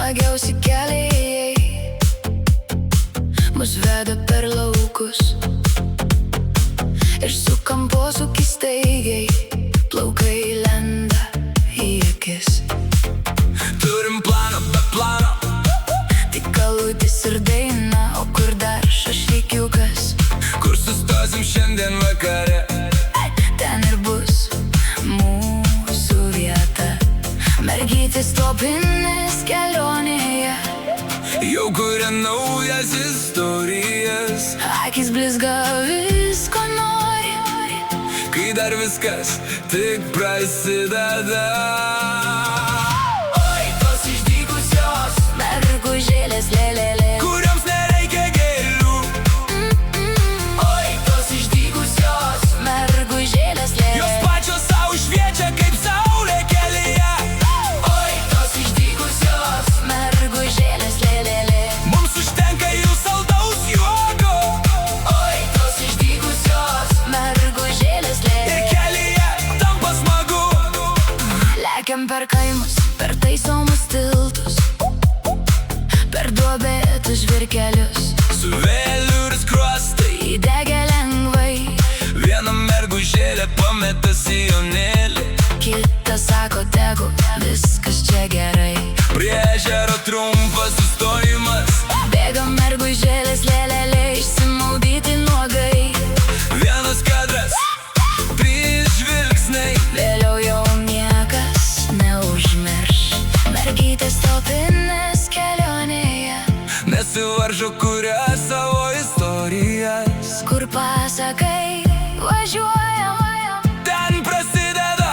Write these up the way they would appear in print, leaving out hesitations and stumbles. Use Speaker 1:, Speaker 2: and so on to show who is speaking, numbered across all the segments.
Speaker 1: smagiausi keliai mus veda per laukus ir su kampu keistaigiai plaukai lenda į akis.
Speaker 2: Turim planą be plano,
Speaker 1: tik kalutis ir daina, o kur dar šašlykiukas?
Speaker 2: kur sustosim šiandien vakare?
Speaker 1: Ten ir bus mūsų vieta, mergytės topinės kelionėje.
Speaker 2: Jau kuria naujas istorijas,
Speaker 1: Akis blizga, visko nori,
Speaker 2: kai dar viskas tik prasideda.
Speaker 1: oi, tos išdygusios mergužėlės lėlėlė.
Speaker 2: Kurioms nereikia gėlių,
Speaker 1: Oi, tos išdygusios mergužėlės
Speaker 2: jos
Speaker 1: lėlėlė.
Speaker 2: pačios sau šviečia kaip saulė kelyje.
Speaker 1: Oi, tos išdygusios mergužėlės lėlėlė.
Speaker 2: Mums užtenka jų saldaus juoko
Speaker 1: Oi, tos išdygusios mergužėlės
Speaker 2: ir
Speaker 1: lėlėlė.
Speaker 2: kelyje tampa smagu.
Speaker 1: Lekiam per kaimus, per taisomus tiltus, per duobėtus žvyrkelius,
Speaker 2: Su vėliu ir skruostai
Speaker 1: įdegę lengvai.
Speaker 2: viena mergužėlė pameta sijonėlį.
Speaker 1: Kita sako, tegu viskas čia gerai.
Speaker 2: Prie ežero trumpas sustojimas,
Speaker 1: Bėgam mergužėlės lėlėlė, išsimaudyti nuogai.
Speaker 2: vienas kadras, 3 žvilgsniai.
Speaker 1: Vėliau jau niekas neužmirš mergytės topinės kelionėje,
Speaker 2: Nesivaržo, kuria savo istorijas.
Speaker 1: kur pasakai važiuojam.
Speaker 2: Ten prasideda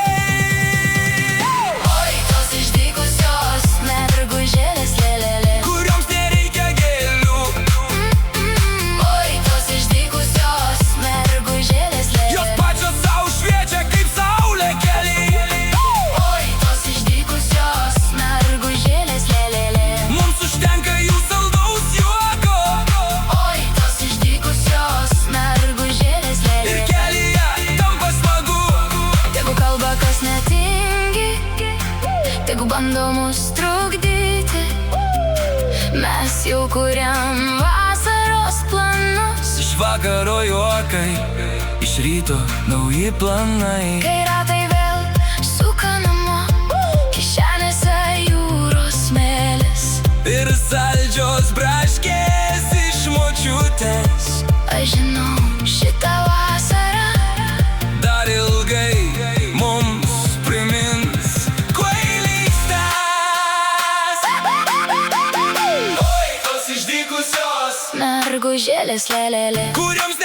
Speaker 2: nuotykiai.
Speaker 1: Oi, tos išdygusios mergužėlės lėlėlė.
Speaker 2: Kurioms nereikia gėlių,
Speaker 1: Oi, tos išdygusios mergužėlės
Speaker 2: jos
Speaker 1: lėlėlė.
Speaker 2: pačios sau šviečia kaip saulė kelyje.
Speaker 1: Oi, tos išdygusios mergužėlės lėlėlė.
Speaker 2: Mums užtenka jų saldaus juoko
Speaker 1: Oi, tos išdygusios mergužėlės
Speaker 2: ir
Speaker 1: lėlėlė.
Speaker 2: kelyje tampa smagu.
Speaker 1: Tegu kalba, kas netingi, tegu bando mus trukdyti, mes jau kuriam vasaros planus.
Speaker 2: Iš vakaro juokai, iš ryto nauji planai.
Speaker 1: Kai ratai vėl suka namo, kišenėse jūros smėlis.
Speaker 2: Ir saldžios braškės iš močiutės.
Speaker 1: Aš žinau, šitą vasarą
Speaker 2: Dar ilgai mums primins kvailystes. Oi, tos išdykusios,
Speaker 1: mergužėlės lėlėlė.
Speaker 2: kurioms